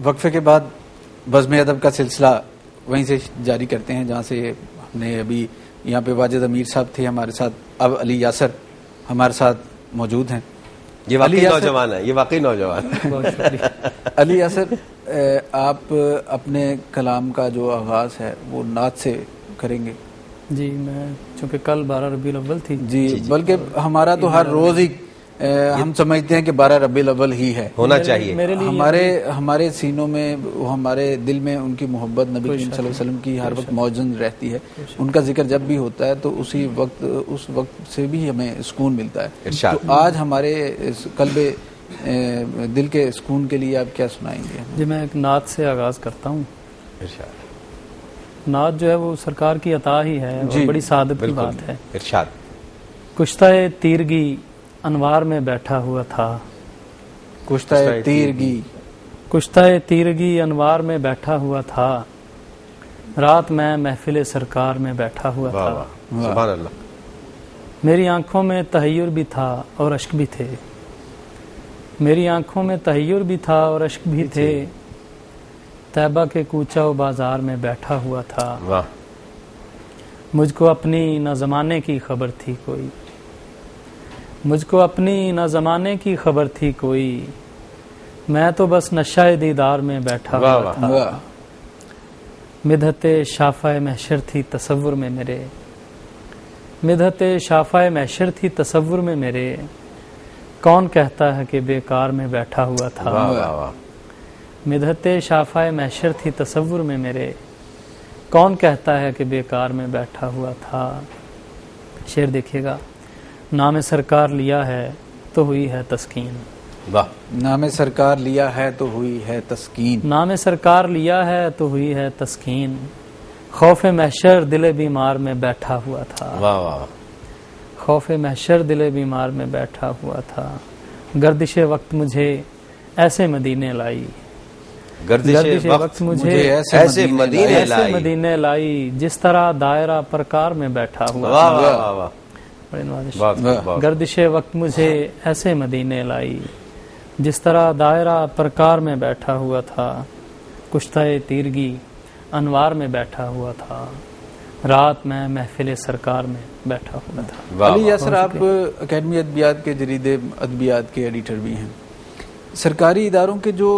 وقفے کے بعد بزم ادب کا سلسلہ وہیں سے جاری کرتے ہیں جہاں سے ہم نے ابھی یہاں پہ واجد امیر صاحب تھے ہمارے ساتھ، اب علی یاسر ہمارے ساتھ موجود ہیں. یہ واقعی نوجوان ہے، یہ واقعی نوجوان ہے. علی یاسر، آپ اپنے کلام کا جو آغاز ہے وہ نعت سے کریں گے. جی میں چونکہ کل 12 ربیع الاول تھی، جی بلکہ ہمارا تو ہر روز ہی ہم سمجھتے ہیں کہ 12 ربیع الاول ہی ہے، ہونا چاہیے. ہمارے سینوں میں، ہمارے دل میں ان کی محبت نبی کریم صلی اللہ علیہ وسلم کی ہر وقت موجود رہتی ہے. ان کا ذکر جب بھی ہوتا ہے تو اس وقت سے بھی ہمیں سکون ملتا ہے. تو آج ہمارے قلب دل کے سکون کے لیے آپ کیا سنائیں گے؟ جی میں ایک نعت سے آغاز کرتا ہوں. نعت جو ہے وہ سرکار کی عطا ہی ہے اور بڑی سعادت کی بات ہے. ارشاد. کشتہ تیرگی انوار میں بیٹھا ہوا تھا، کشتہ تیرگی انوار میں بیٹھا ہوا تھا، رات میں محفل سرکار میں بیٹھا ہوا تھا. سبحان اللہ. میری آنکھوں میں تحیر بھی تھا اور اشک بھی تھے، میری آنکھوں میں تحیر بھی تھا اور اشک بھی تھے، طیبہ کے کوچہ و بازار میں بیٹھا ہوا تھا. مجھ کو اپنی نہ زمانے کی خبر تھی کوئی، مجھ کو اپنی نہ زمانے کی خبر تھی کوئی، میں تو بس نشہ دیدار میں بیٹھا ہوا تھا. مدحت شافع محشر تھی تصور میں میرے، مدحت شافع محشر تھی تصور میں میرے، کون کہتا ہے کہ بیکار میں بیٹھا ہوا تھا. مدحت شافع محشر تھی تصور میں میرے، کون کہتا ہے کہ بیکار میں بیٹھا ہوا تھا. شعر دیکھیے گا. نام سرکار لیا ہے تو ہوئی ہے تسکین، نام سرکار لیا ہے تو ہوئی ہے تسکین، نام سرکار لیا ہے تو ہوئی ہے تسکین، خوف محشر دل بیمار میں بیٹھا ہوا تھا. خوف محشر دل بیمار میں بیٹھا ہوا تھا. گردش وقت مجھے ایسے مدینے لائی، گردش وقت مجھے ایسے مدینے لائی، جس طرح دائرہ پرکار میں بیٹھا ہوا تھا. گردش وقت مجھے ایسے مدینے لائی، جس طرح دائرہ پرکار میں بیٹھا ہوا تھا. کشتہ تیرگی انوار میں بیٹھا ہوا تھا، رات میں محفل سرکار میں بیٹھا ہوا تھا. علی یاسر، آپ اکیڈمی ادبیات کے جرید ادبیات کے ایڈیٹر بھی ہیں. سرکاری اداروں کے جو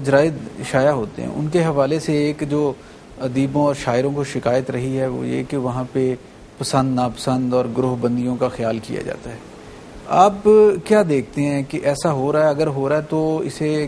جرائد شائع ہوتے ہیں ان کے حوالے سے ایک جو ادیبوں اور شاعروں کو شکایت رہی ہے وہ یہ کہ وہاں پہ پسند ناپسند اور گروہ بندیوں کا خیال کیا جاتا ہے. آپ کیا دیکھتے ہیں کہ ایسا ہو رہا ہے؟ اگر ہو رہا ہے تو اسے